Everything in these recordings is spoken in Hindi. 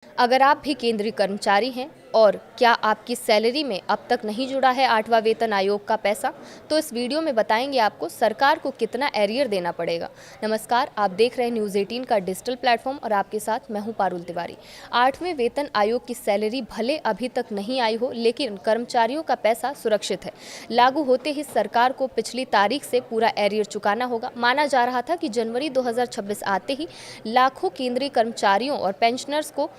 अगर आप भी केंद्रीय कर्मचारी हैं और क्या आपकी सैलरी में अब तक नहीं जुड़ा है 8वां वेतन आयोग का पैसा, तो इस वीडियो में बताएंगे आपको सरकार को कितना एरियर देना पड़ेगा। नमस्कार, आप देख रहे हैं न्यूज़ 18 का डिजिटल प्लेटफॉर्म और आपके साथ मैं हूं पारुल तिवारी। 8वें वेतन आयोग की सैलरी भले अभी तक नहीं आई हो, लेकिन कर्मचारियों का पैसा सुरक्षित है। लागू होते ही सरकार को पिछली तारीख से पूरा एरियर चुकाना होगा। माना जा रहा था कि जनवरी 2026 आते ही लाखों केंद्रीय कर्मचारियों और पेंशनर्स को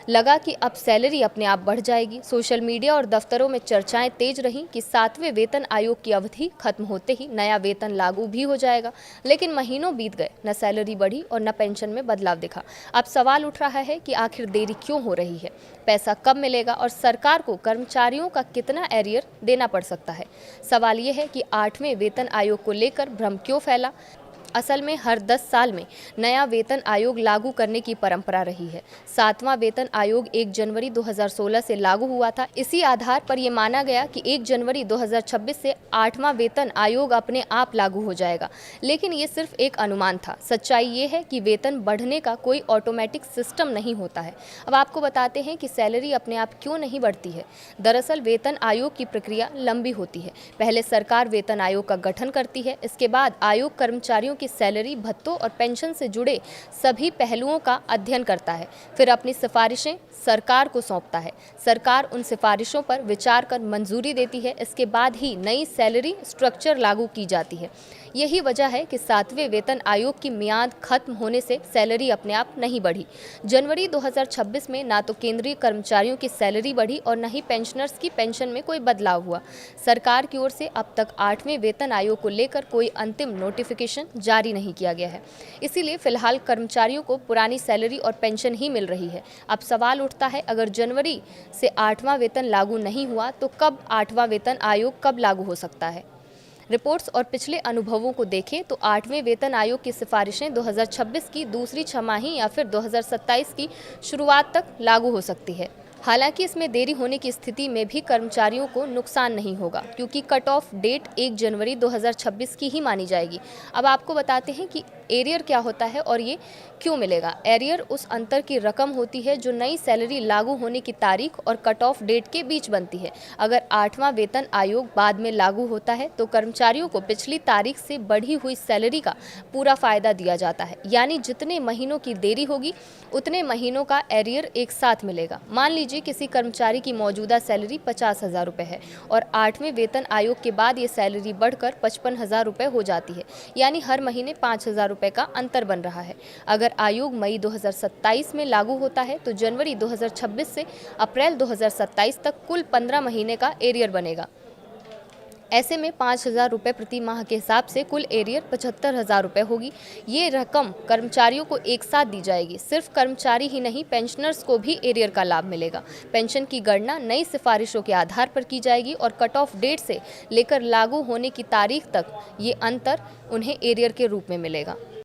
लगा कि अब सैलरी अपने आप बढ़ जाएगी। सोशल मीडिया और दफ्तरों में चर्चाएं तेज रहीं कि 7वें वेतन आयोग की अवधि खत्म होते ही नया वेतन लागू भी हो जाएगा, लेकिन महीनों बीत गए, न सैलरी बढ़ी और न पेंशन में बदलाव दिखा। अब सवाल उठ रहा है कि आखिर देरी क्यों हो रही है, पैसा कब मिलेगा और सरकार को कर्मचारियों का कितना एरियर देना पड़ सकता है। सवाल ये है कि 8वें वेतन आयोग को लेकर भ्रम क्यों फैला। असल में हर 10 साल में नया वेतन आयोग लागू करने की परंपरा रही है। 7वां वेतन आयोग 1 जनवरी 2016 से लागू हुआ था। इसी आधार पर यह माना गया कि 1 जनवरी 2026 से 8वां वेतन आयोग अपने आप लागू हो जाएगा, लेकिन ये सिर्फ एक अनुमान था। सच्चाई ये है कि वेतन बढ़ने का कोई ऑटोमेटिक सिस्टम नहीं होता है। अब आपको बताते हैं कि सैलरी अपने आप क्यों नहीं बढ़ती है। दरअसल वेतन आयोग की प्रक्रिया लंबी होती है। पहले सरकार वेतन आयोग का गठन करती है, इसके बाद आयोग कर्मचारियों की सैलरी, भत्तों और पेंशन से जुड़े सभी पहलुओं का अध्ययन करता है। फिर अपनी सिफारिशें सरकार को सौंपता है। सरकार उन सिफारिशों पर विचार कर मंजूरी देती है। इसके बाद ही नई सैलरी स्ट्रक्चर लागू की जाती है। यही वजह है कि 7वें वेतन आयोग की मियाद खत्म होने से सैलरी अपने आप नहीं बढ़ी। जनवरी 2026 में ना तो केंद्रीय कर्मचारियों की सैलरी बढ़ी और न ही पेंशनर्स की पेंशन में कोई बदलाव हुआ। सरकार की ओर से अब तक 8वें वेतन आयोग को लेकर कोई अंतिम नोटिफिकेशन जारी नहीं किया गया है। इसीलिए फिलहाल कर्मचारियों को पुरानी सैलरी और पेंशन ही मिल रही है। अब सवाल उठता है, अगर जनवरी से 8वां वेतन लागू नहीं हुआ तो कब 8वां वेतन आयोग कब लागू हो सकता है। रिपोर्ट्स और पिछले अनुभवों को देखें तो 8वें वेतन आयोग की सिफारिशें 2026 की दूसरी छमाही या फिर 2027 की शुरुआत तक लागू हो सकती है। हालांकि इसमें देरी होने की स्थिति में भी कर्मचारियों को नुकसान नहीं होगा, क्योंकि कट ऑफ डेट 1 जनवरी 2026 की ही मानी जाएगी। अब आपको बताते हैं कि एरियर क्या होता है और ये क्यों मिलेगा। एरियर उस अंतर की रकम होती है जो नई सैलरी लागू होने की तारीख और कट ऑफ डेट के बीच बनती है। अगर 8वां वेतन आयोग बाद में लागू होता है तो कर्मचारियों को पिछली तारीख से बढ़ी हुई सैलरी का पूरा फायदा दिया जाता है, यानी जितने महीनों की देरी होगी उतने महीनों का एरियर एक साथ मिलेगा। मान लीजिए किसी कर्मचारी की मौजूदा सैलरी 50,000 रुपये है और 8वें वेतन आयोग के बाद ये सैलरी बढ़कर 55,000 रुपये हो जाती है, यानी हर महीने 5,000 रुपये का अंतर बन रहा है। अगर आयोग मई 2027 में लागू होता है तो जनवरी 2026 से अप्रैल 2027 तक कुल 15 महीने का एरियर बनेगा। ऐसे में 5,000 रुपये प्रति माह के हिसाब से कुल एरियर 75,000 रुपये होगी। ये रकम कर्मचारियों को एक साथ दी जाएगी। सिर्फ कर्मचारी ही नहीं, पेंशनर्स को भी एरियर का लाभ मिलेगा। पेंशन की गणना नई सिफारिशों के आधार पर की जाएगी और कट ऑफ डेट से लेकर लागू होने की तारीख तक ये अंतर उन्हें एरियर के रूप में मिलेगा।